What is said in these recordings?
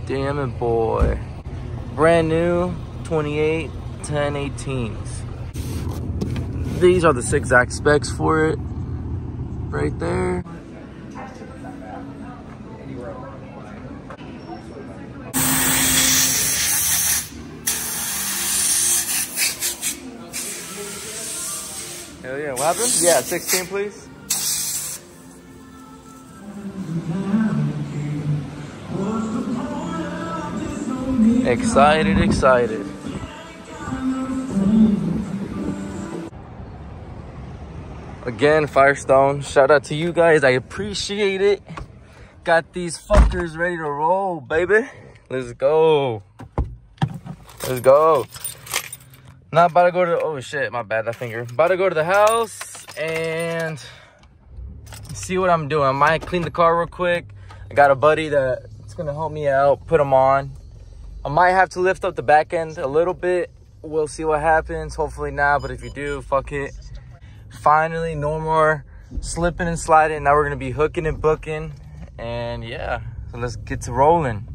Damn it, boy. Brand new 28 1018s. These are the exact specs for it. Right there. Hell yeah, what happened? Yeah, 16 please. Excited, excited. Again, Firestone, shout out to you guys. I appreciate it. Got these fuckers ready to roll, baby. Let's go. Let's go. Not about to go to, oh shit, my bad, that finger. About to go to the house and see what I'm doing. I might clean the car real quick. I got a buddy that's gonna help me out, put them on. I might have to lift up the back end a little bit. We'll see what happens. Hopefully not, but if you do, fuck it. Finally, no more slipping and sliding. Now we're gonna be hooking and booking. And yeah, so let's get to rolling.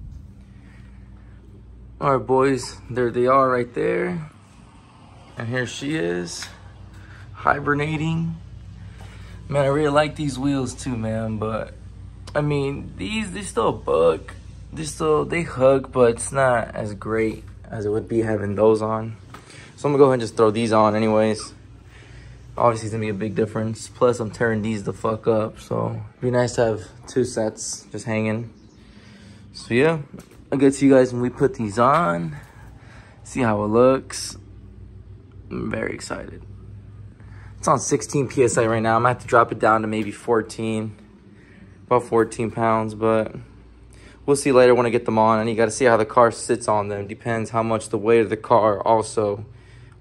All right, boys, there they are right there. And here she is, hibernating. Man, I really like these wheels too, man. But I mean, they're still a bug. They hug, but it's not as great as it would be having those on. So I'm gonna go ahead and just throw these on anyways. Obviously it's gonna be a big difference. Plus I'm tearing these the fuck up. So it'd be nice to have 2 sets just hanging. So yeah, I'll get to you guys when we put these on. See how it looks. I'm very excited. It's on 16 PSI right now. I'm gonna have to drop it down to maybe 14. About 14 pounds, but we'll see later when I get them on. And you gotta see how the car sits on them. Depends how much the weight of the car also,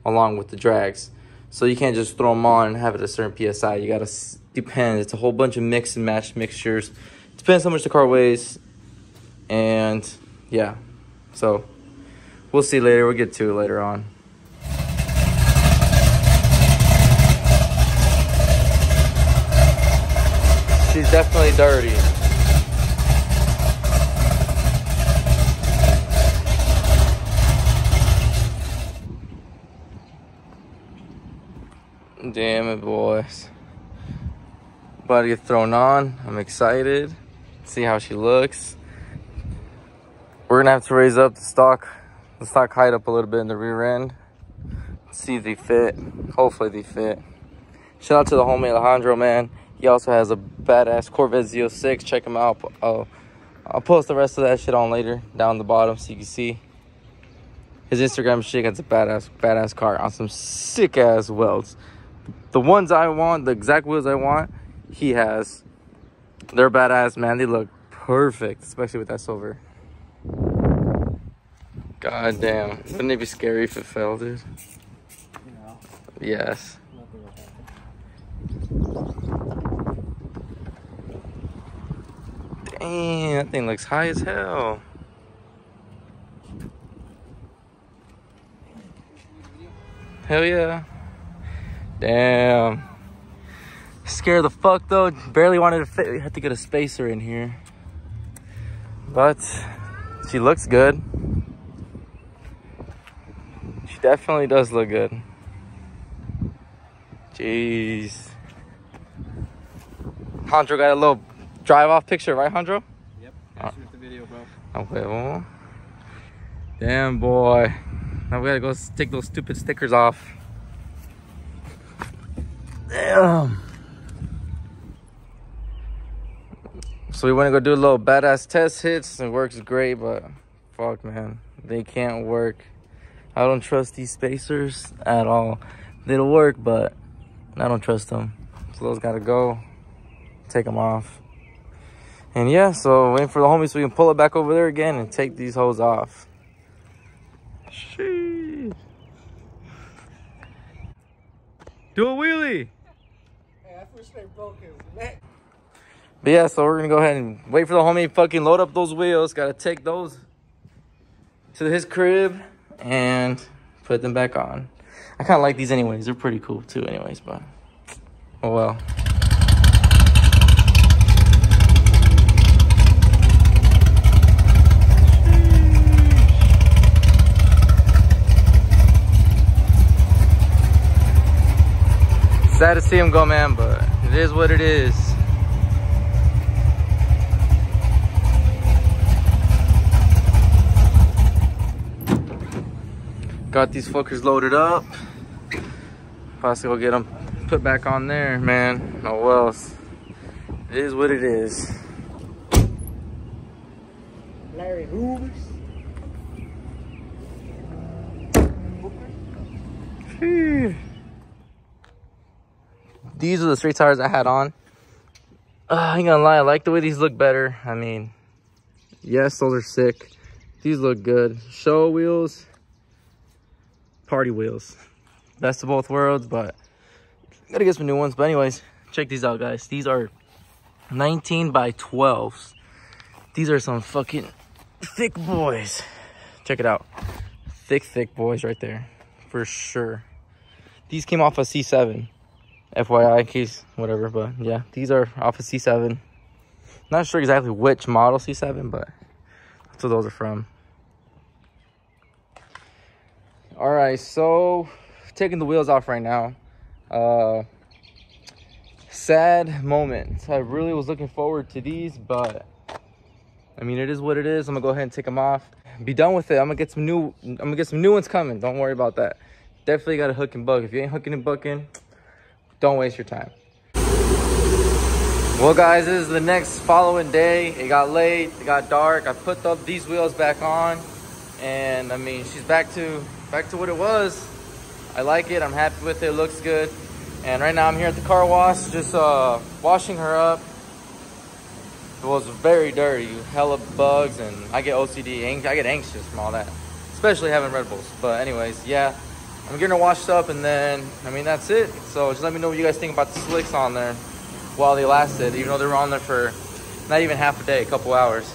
along with the drags. So you can't just throw them on and have it a certain PSI. You gotta, depends. It's a whole bunch of mix and match mixtures. Depends how much the car weighs. And yeah, so we'll see later. We'll get to it later on. She's definitely dirty. Damn it, boys. About to get thrown on. I'm excited. See how she looks. We're gonna have to raise up the stock height up a little bit in the rear end. See if they fit. Hopefully they fit. Shout out to the homie Alejandro, man. He also has a badass Corvette Z06. Check him out. I'll post the rest of that shit on later down the bottom so you can see. His Instagram shit has a badass car on some sick ass welds. The ones I want, the exact wheels I want, he has. They're badass, man. They look perfect, especially with that silver. God damn. Wouldn't it be scary if it fell, dude? No. Yes. Nothing will happen. Dang, that thing looks high as hell. Hell yeah. Damn. Scared the fuck though. Barely wanted to fit. We had to get a spacer in here. But she looks good. She definitely does look good. Jeez. Hondro got a little drive-off picture, right, Hondro? Yep. Gotta shoot the video, bro. Okay, well. Damn, boy. Now we gotta go take those stupid stickers off. Damn. So we want to go do a little badass test hits. It works great, but fuck, man, they can't work. I don't trust these spacers at all. They'll work, but I don't trust them. So those gotta go. Take them off. And yeah, so waiting for the homies so we can pull it back over there again and take these hoes off. Sheesh. Do a wheelie. Hey, I wish they broke his neck. But yeah, so we're gonna go ahead and wait for the homie to fucking load up those wheels. Gotta take those to his crib and put them back on. I kind of like these anyways. They're pretty cool too anyways, but oh well. Sad to see him go, man, but it is what it is. Got these fuckers loaded up. Possibly go get them put back on there, man. Oh well, it is what it is. Larry Hoovers. These are the straight tires I had on. I ain't gonna lie, I like the way these look better. I mean, yes, those are sick. These look good. Show wheels, party wheels. Best of both worlds, but gotta get some new ones. But anyways, check these out, guys. These are 19 by 12s. These are some fucking thick boys. Check it out. Thick boys right there, for sure. These came off a C7. FYI, in case, whatever, but yeah, these are off a C7. Not sure exactly which model C7, but that's what those are from. All right, so taking the wheels off right now. Sad moment. I really was looking forward to these, but I mean, it is what it is. I'm gonna go ahead and take them off. Be done with it. I'm gonna get some new ones coming. Don't worry about that. Definitely got to hook and buck. If you ain't hooking and bucking, don't waste your time. Well, guys, this is the next following day. It got late, it got dark. I put these wheels back on, and I mean, she's back to what it was. I like it. I'm happy with it. It looks good. And right now I'm here at the car wash, just washing her up. It was very dirty, hella bugs, and I get OCD. I get anxious from all that, especially having Red Bulls. But anyways, yeah, I'm getting her washed up, and then I mean that's it. So just let me know what you guys think about the slicks on there while they lasted, even though they were on there for not even half a day, a couple hours.